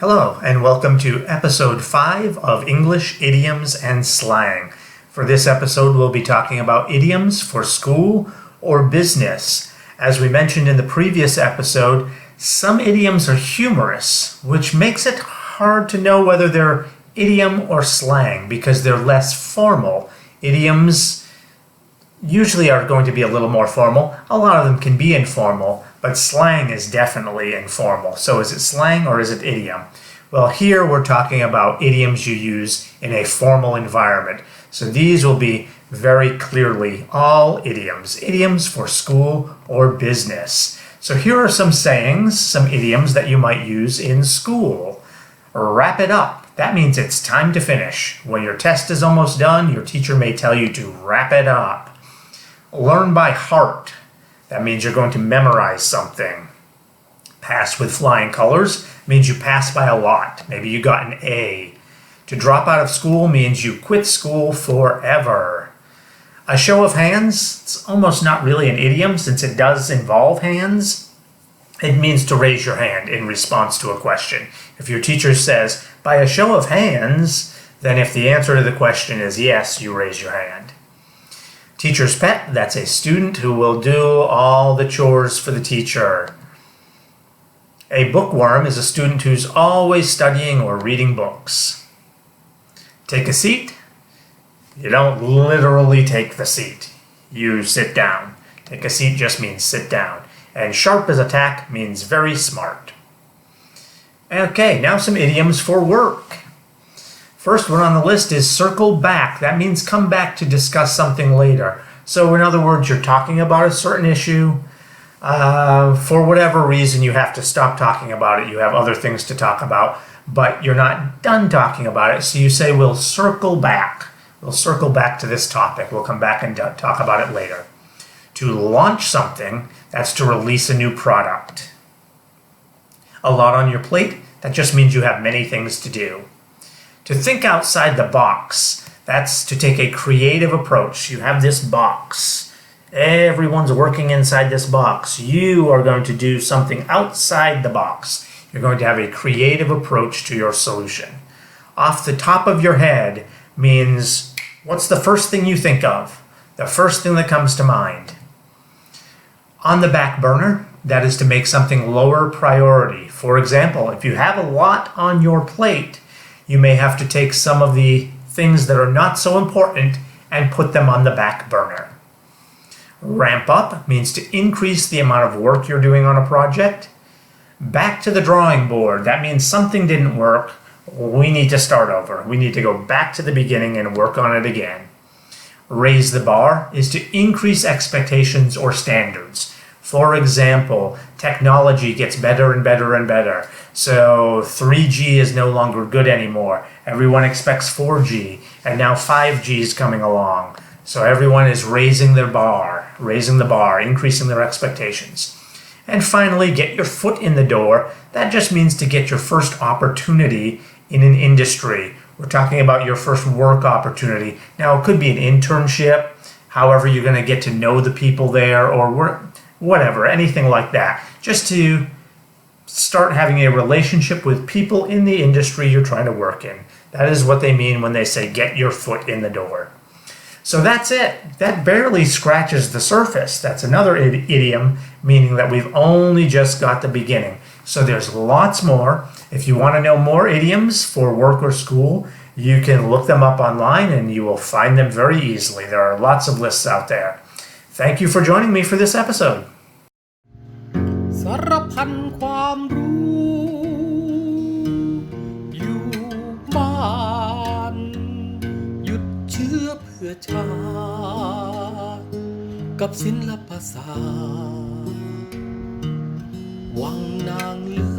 Hello, and welcome to episode 5 of English Idioms and Slang. For this episode, we'll be talking about idioms for school or business. As we mentioned in the previous episode, some idioms are humorous, which makes it hard to know whether they're idiom or slang because they're less formal. Idioms usually are going to be a little more formal. A lot of them can be informal, but slang is definitely informal. So is it slang or is it idiom? Well, here we're talking about idioms you use in a formal environment. So these will be very clearly all idioms. Idioms for school or business. So here are some sayings, some idioms that you might use in school. Wrap it up. That means it's time to finish. When your test is almost done, your teacher may tell you to wrap it up. Learn by heart. That means you're going to memorize something. Pass with flying colors means you pass by a lot. Maybe you got an A. To drop out of school means you quit school forever. A show of hands, it's almost not really an idiom since it does involve hands. It means to raise your hand in response to a question. If your teacher says, by a show of hands, then if the answer to the question is yes, you raise your hand. Teacher's pet, that's a student who will do all the chores for the teacher. A bookworm is a student who's always studying or reading books. Take a seat. You don't literally take the seat. You sit down. Take a seat just means sit down. And sharp as a tack means very smart. Okay, now some idioms for work. First one on the list is circle back. That means come back to discuss something later. So in other words, you're talking about a certain issue. For whatever reason, you have to stop talking about it. You have other things to talk about, but you're not done talking about it. So you say, we'll circle back. We'll circle back to this topic. We'll come back and talk about it later. To launch something, that's to release a new product. A lot on your plate, that just means you have many things to do. To think outside the box, that's to take a creative approach. You have this box. Everyone's working inside this box. You are going to do something outside the box. You're going to have a creative approach to your solution. Off the top of your head means what's the first thing you think of? The first thing that comes to mind. On the back burner, that is to make something lower priority. For example, if you have a lot on your plate, you may have to take some of the things that are not so important and put them on the back burner. Ramp up means to increase the amount of work you're doing on a project. Back to the drawing board. That means something didn't work. We need to start over. We need to go back to the beginning and work on it again. Raise the bar is to increase expectations or standards. For example, technology gets better and better and better. So 3G is no longer good anymore. Everyone expects 4G, and now 5G is coming along. So everyone is raising the bar, increasing their expectations. And finally, get your foot in the door. That just means to get your first opportunity in an industry. We're talking about your first work opportunity. Now, it could be an internship, however you're going to get to know the people there, or whatever, anything like that. Just to start having a relationship with people in the industry you're trying to work in. That is what they mean when they say get your foot in the door. So that's it. That barely scratches the surface. That's another idiom, meaning that we've only just got the beginning. So there's lots more. If you want to know more idioms for work or school, you can look them up online and you will find them very easily. There are lots of lists out there. Thank you for joining me for this episode. สารพันความรู้อยู่บ้านหยุดเชื้อเพื่อชาติกับศิลปศาสตร์วังนางเลื